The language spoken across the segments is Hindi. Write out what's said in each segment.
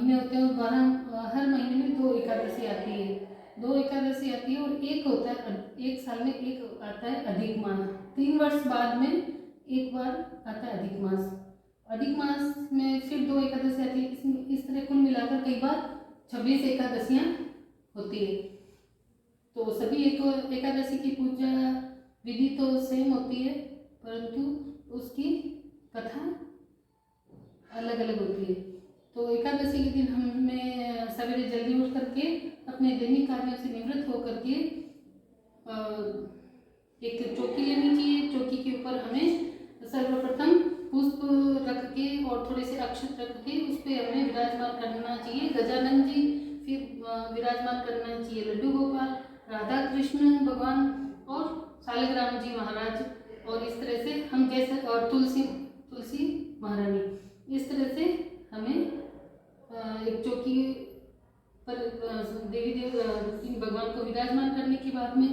महीने होते हैं और हर महीने में 2 एकादशी आती है। 2 एकादशी आती है और एक होता है, एक साल में एक आता है अधिक मास। 3 वर्ष बाद में एक बार आता है अधिक मास। अधिक मास में फिर 2 एकादशी आती है। इस तरह कुल मिलाकर कई बार 26 एकादशियाँ होती है। तो सभी एकादशी की पूजा विधि तो सेम होती है, परंतु उसकी कथा अलग अलग होती है। तो एकादशी के दिन हमें सवेरे जल्दी उठ करके अपने दैनिक कार्यों से निवृत्त होकर के एक चौकी लेनी चाहिए। चौकी के ऊपर हमें सर्वप्रथम पुष्प रख के और थोड़े से अक्षत रख के उस पर हमें विराजमान करना चाहिए गजानन जी। फिर विराजमान करना चाहिए लड्डू गोपाल, राधा कृष्ण भगवान और सालिग्राम जी महाराज। और इस तरह से हम जैसे और तुलसी महारानी, इस तरह से हमें एक चौकी पर देवी देव भगवान को विराजमान करने के बाद में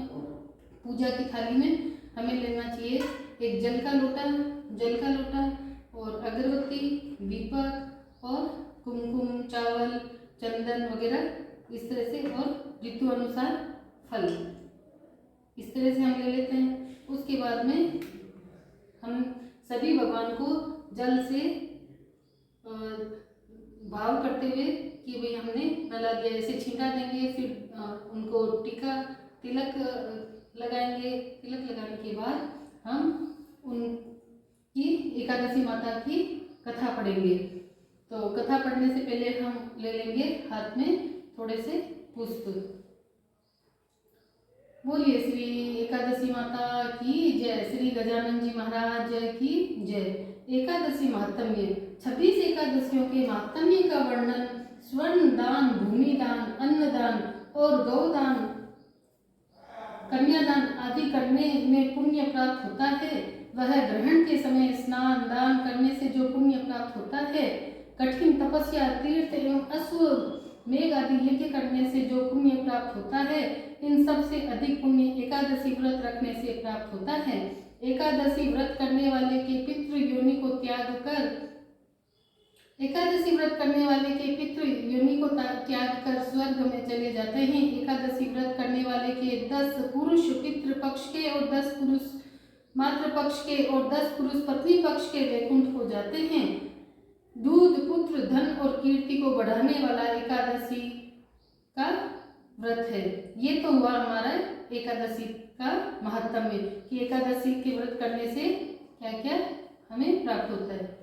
पूजा की थाली में हमें लेना चाहिए एक जल का लोटा और अगरबत्ती, दीपक और कुमकुम, चावल, चंदन वगैरह इस तरह से, और ऋतु अनुसार फल, इस तरह से हम ले लेते हैं। उसके बाद में हम सभी भगवान को जल से भाव करते हुए कि भाई हमने नला दिया ऐसे छींटा देंगे। फिर उनको तिलक लगाएंगे। तिलक लगाने के बाद हम उनकी एकादशी माता की कथा पढ़ेंगे। तो कथा पढ़ने से पहले हम ले लेंगे हाथ में थोड़े से पुष्प। बोलिए श्री एकादशी माता की जय, श्री गजानन जी महाराज की जय। एकादशी महात्म्य। 26 एकादशियों के महात्म्य का वर्णन स्वर्ण दान, भूमि दान, अन्न दान और गौदान, कन्यादान आदि करने में पुण्य प्राप्त होता है। वह ग्रहण के समय स्नान दान करने से जो पुण्य प्राप्त होता है, कठिन तपस्या, तीर्थ एवं अश्वमेध आदि यज्ञ करने से जो पुण्य प्राप्त होता है, इन सब से अधिक पुण्य एकादशी व्रत रखने से प्राप्त होता है। एकादशी व्रत करने वाले के पितृ योनि को त्याग कर स्वर्ग में चले जाते हैं। एकादशी व्रत करने वाले के 10 पुरुष पितृ पक्ष के और 10 पुरुष मातृ पक्ष के और 10 पुरुष पत्नी पक्ष के वैकुंठ हो जाते हैं। दूध, पुत्र, धन और कीर्ति को बढ़ाने वाला एकादशी का व्रत है। ये तो हुआ हमारा एकादशी का महात्म्य कि एकादशी के व्रत करने से क्या क्या हमें प्राप्त होता है।